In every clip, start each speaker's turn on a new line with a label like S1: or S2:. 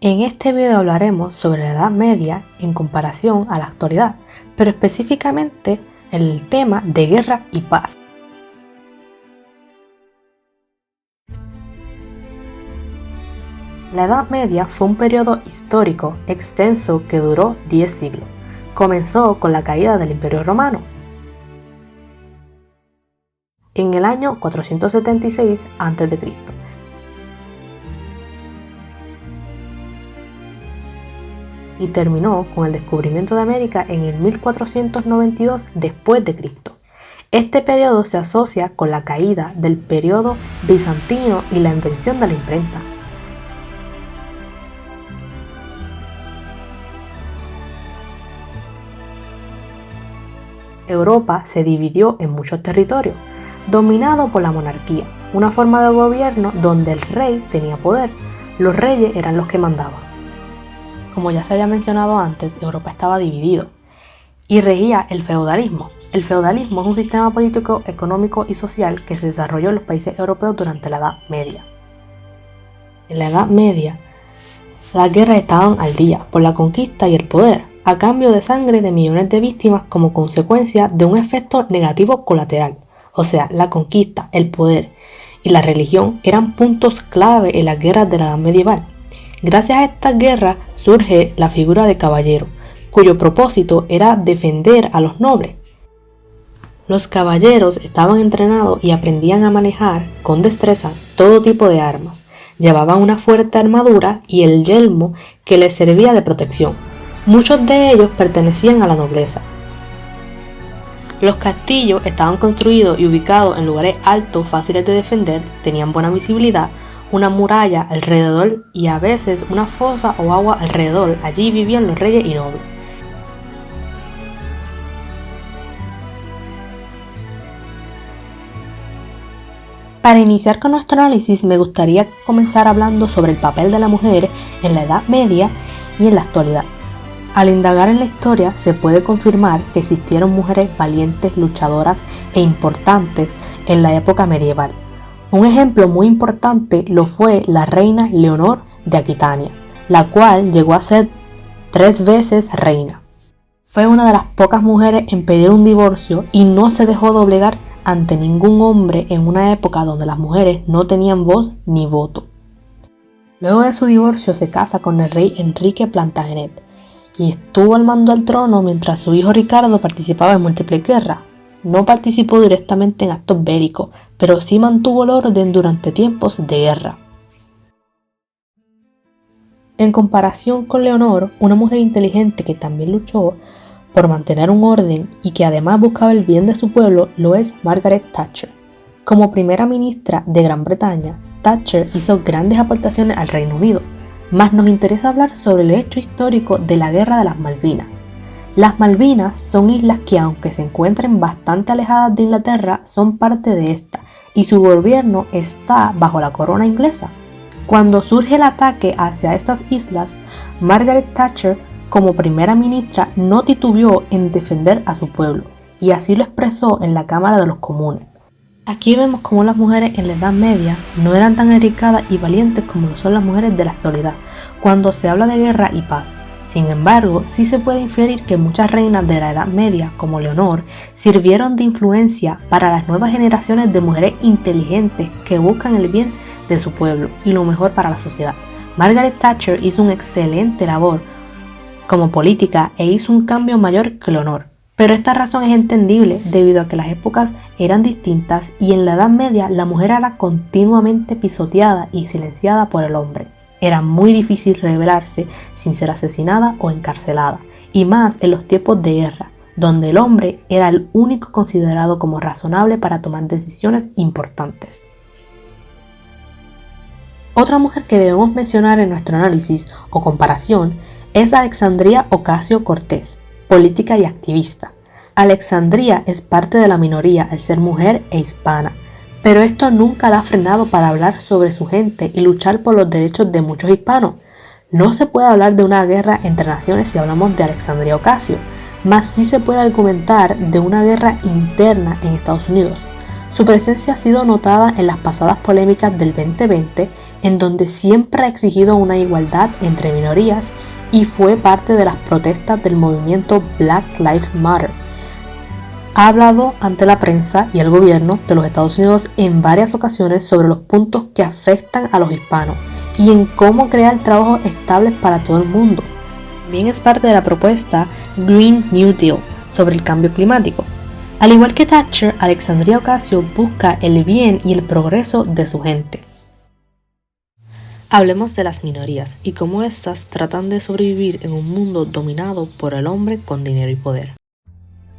S1: En este video hablaremos sobre la Edad Media en comparación a la actualidad, pero específicamente el tema de guerra y paz. La Edad Media fue un periodo histórico extenso que duró 10 siglos. Comenzó con la caída del Imperio Romano en el año 476 a.C. y terminó con el descubrimiento de América en el 1492 después de Cristo. Este periodo se asocia con la caída del periodo bizantino y la invención de la imprenta. Europa se dividió en muchos territorios, dominado por la monarquía, una forma de gobierno donde el rey tenía poder. Los reyes eran los que mandaban. Como ya se había mencionado antes, Europa estaba dividido y regía el feudalismo. El feudalismo es un sistema político, económico y social que se desarrolló en los países europeos durante la Edad Media. En la Edad Media, las guerras estaban al día por la conquista y el poder, a cambio de sangre de millones de víctimas como consecuencia de un efecto negativo colateral. O sea, la conquista, el poder y la religión eran puntos clave en las guerras de la Edad Medieval. Gracias a estas guerras surge la figura de caballero, cuyo propósito era defender a los nobles. Los caballeros estaban entrenados y aprendían a manejar con destreza todo tipo de armas. Llevaban una fuerte armadura y el yelmo que les servía de protección. Muchos de ellos pertenecían a la nobleza. Los castillos estaban construidos y ubicados en lugares altos, fáciles de defender, tenían buena visibilidad, una muralla alrededor y a veces una fosa o agua alrededor. Allí vivían los reyes y nobles. Para iniciar con nuestro análisis, me gustaría comenzar hablando sobre el papel de la mujer en la Edad Media y en la actualidad. Al indagar en la historia, se puede confirmar que existieron mujeres valientes, luchadoras e importantes en la época medieval. Un ejemplo muy importante lo fue la reina Leonor de Aquitania, la cual llegó a ser 3 veces reina. Fue una de las pocas mujeres en pedir un divorcio y no se dejó doblegar ante ningún hombre en una época donde las mujeres no tenían voz ni voto. Luego de su divorcio se casa con el rey Enrique Plantagenet y estuvo al mando del trono mientras su hijo Ricardo participaba en múltiples guerras. No participó directamente en actos bélicos, pero sí mantuvo el orden durante tiempos de guerra. En comparación con Leonor, una mujer inteligente que también luchó por mantener un orden y que además buscaba el bien de su pueblo, lo es Margaret Thatcher. Como primera ministra de Gran Bretaña, Thatcher hizo grandes aportaciones al Reino Unido, mas nos interesa hablar sobre el hecho histórico de la Guerra de las Malvinas. Las Malvinas son islas que, aunque se encuentren bastante alejadas de Inglaterra, son parte de esta y su gobierno está bajo la corona inglesa. Cuando surge el ataque hacia estas islas, Margaret Thatcher, como primera ministra, no titubeó en defender a su pueblo, y así lo expresó en la Cámara de los Comunes. Aquí vemos cómo las mujeres en la Edad Media no eran tan arriesgadas y valientes como lo son las mujeres de la actualidad, cuando se habla de guerra y paz. Sin embargo, sí se puede inferir que muchas reinas de la Edad Media, como Leonor, sirvieron de influencia para las nuevas generaciones de mujeres inteligentes que buscan el bien de su pueblo y lo mejor para la sociedad. Margaret Thatcher hizo una excelente labor como política e hizo un cambio mayor que Leonor. Pero esta razón es entendible debido a que las épocas eran distintas y en la Edad Media la mujer era continuamente pisoteada y silenciada por el hombre. Era muy difícil rebelarse sin ser asesinada o encarcelada, y más en los tiempos de guerra, donde el hombre era el único considerado como razonable para tomar decisiones importantes. Otra mujer que debemos mencionar en nuestro análisis o comparación es Alexandria Ocasio-Cortez, política y activista. Alexandria es parte de la minoría al ser mujer e hispana, pero esto nunca la ha frenado para hablar sobre su gente y luchar por los derechos de muchos hispanos. No se puede hablar de una guerra entre naciones si hablamos de Alexandria Ocasio, mas sí se puede argumentar de una guerra interna en Estados Unidos. Su presencia ha sido notada en las pasadas polémicas del 2020 en donde siempre ha exigido una igualdad entre minorías y fue parte de las protestas del movimiento Black Lives Matter. Ha hablado ante la prensa y el gobierno de los Estados Unidos en varias ocasiones sobre los puntos que afectan a los hispanos y en cómo crear trabajos estables para todo el mundo. También es parte de la propuesta Green New Deal sobre el cambio climático. Al igual que Thatcher, Alexandria Ocasio busca el bien y el progreso de su gente. Hablemos de las minorías y cómo éstas tratan de sobrevivir en un mundo dominado por el hombre con dinero y poder.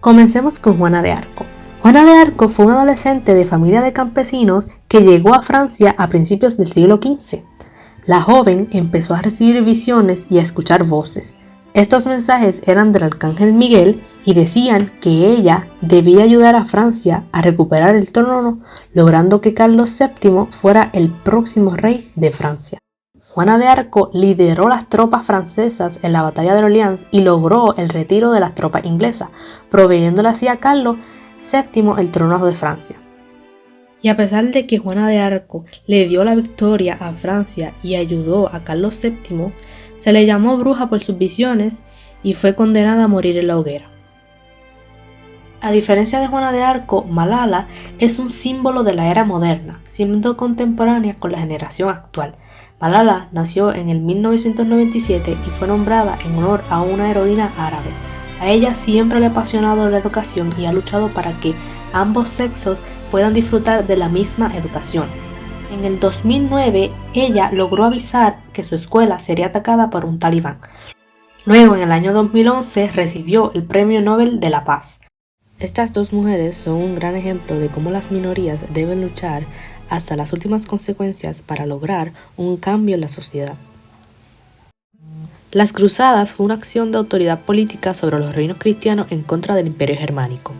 S1: Comencemos con Juana de Arco. Juana de Arco fue una adolescente de familia de campesinos que llegó a Francia a principios del siglo XV. La joven empezó a recibir visiones y a escuchar voces. Estos mensajes eran del arcángel Miguel y decían que ella debía ayudar a Francia a recuperar el trono, logrando que Carlos VII fuera el próximo rey de Francia. Juana de Arco lideró las tropas francesas en la batalla de Orleans y logró el retiro de las tropas inglesas, proveyéndole así a Carlos VII el trono de Francia. Y a pesar de que Juana de Arco le dio la victoria a Francia y ayudó a Carlos VII, se le llamó bruja por sus visiones y fue condenada a morir en la hoguera. A diferencia de Juana de Arco, Malala es un símbolo de la era moderna, siendo contemporánea con la generación actual. Malala nació en el 1997 y fue nombrada en honor a una heroína árabe. A ella siempre le ha apasionado la educación y ha luchado para que ambos sexos puedan disfrutar de la misma educación. En el 2009, ella logró avisar que su escuela sería atacada por un talibán. Luego, en el año 2011, recibió el Premio Nobel de la Paz. Estas dos mujeres son un gran ejemplo de cómo las minorías deben luchar hasta las últimas consecuencias para lograr un cambio en la sociedad. Las Cruzadas fue una acción de autoridad política sobre los reinos cristianos en contra del Imperio Germánico.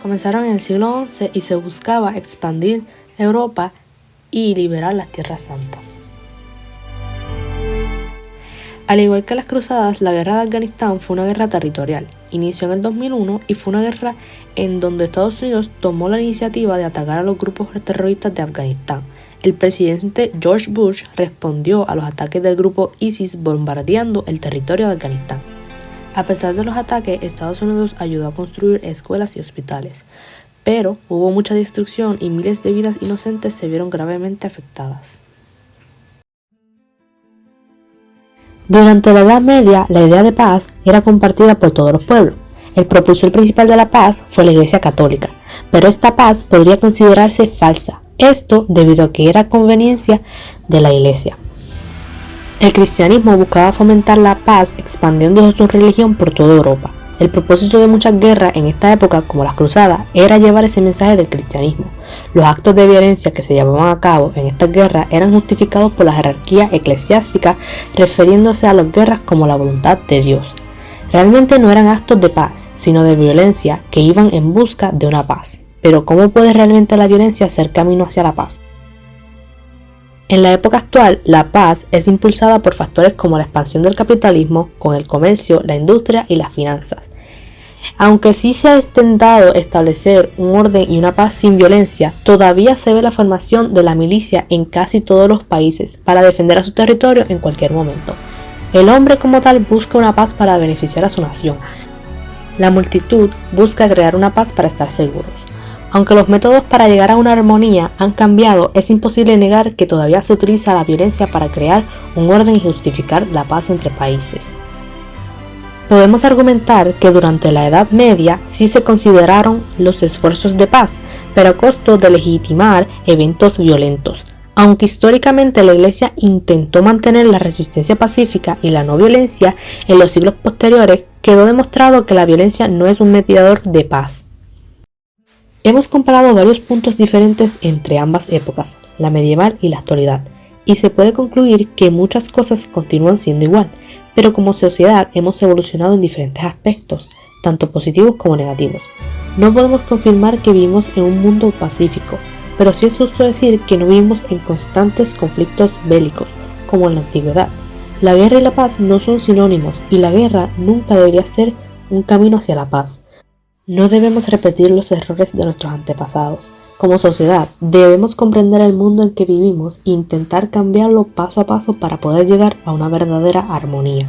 S1: Comenzaron en el siglo XI y se buscaba expandir Europa y liberar las Tierras Santas. Al igual que las cruzadas, la guerra de Afganistán fue una guerra territorial. Inició en el 2001 y fue una guerra en donde Estados Unidos tomó la iniciativa de atacar a los grupos terroristas de Afganistán. El presidente George Bush respondió a los ataques del grupo ISIS bombardeando el territorio de Afganistán. A pesar de los ataques, Estados Unidos ayudó a construir escuelas y hospitales, pero hubo mucha destrucción y miles de vidas inocentes se vieron gravemente afectadas. Durante la Edad Media, la idea de paz era compartida por todos los pueblos. El propulsor principal de la paz fue la Iglesia Católica, pero esta paz podría considerarse falsa, esto debido a que era conveniencia de la Iglesia. El cristianismo buscaba fomentar la paz expandiendo su religión por toda Europa. El propósito de muchas guerras en esta época, como las cruzadas, era llevar ese mensaje del cristianismo. Los actos de violencia que se llevaban a cabo en estas guerras eran justificados por la jerarquía eclesiástica, refiriéndose a las guerras como la voluntad de Dios. Realmente no eran actos de paz, sino de violencia que iban en busca de una paz. Pero ¿cómo puede realmente la violencia ser camino hacia la paz? En la época actual, la paz es impulsada por factores como la expansión del capitalismo, con el comercio, la industria y las finanzas. Aunque sí se ha intentado establecer un orden y una paz sin violencia, todavía se ve la formación de la milicia en casi todos los países para defender a su territorio en cualquier momento. El hombre como tal busca una paz para beneficiar a su nación. La multitud busca crear una paz para estar seguros. Aunque los métodos para llegar a una armonía han cambiado, es imposible negar que todavía se utiliza la violencia para crear un orden y justificar la paz entre países. Podemos argumentar que durante la Edad Media sí se consideraron los esfuerzos de paz, pero a costo de legitimar eventos violentos. Aunque históricamente la Iglesia intentó mantener la resistencia pacífica y la no violencia, en los siglos posteriores quedó demostrado que la violencia no es un mediador de paz. Hemos comparado varios puntos diferentes entre ambas épocas, la medieval y la actualidad, y se puede concluir que muchas cosas continúan siendo igual, pero como sociedad hemos evolucionado en diferentes aspectos, tanto positivos como negativos. No podemos confirmar que vivimos en un mundo pacífico, pero sí es justo decir que no vivimos en constantes conflictos bélicos, como en la antigüedad. La guerra y la paz no son sinónimos, y la guerra nunca debería ser un camino hacia la paz. No debemos repetir los errores de nuestros antepasados. Como sociedad, debemos comprender el mundo en que vivimos e intentar cambiarlo paso a paso para poder llegar a una verdadera armonía.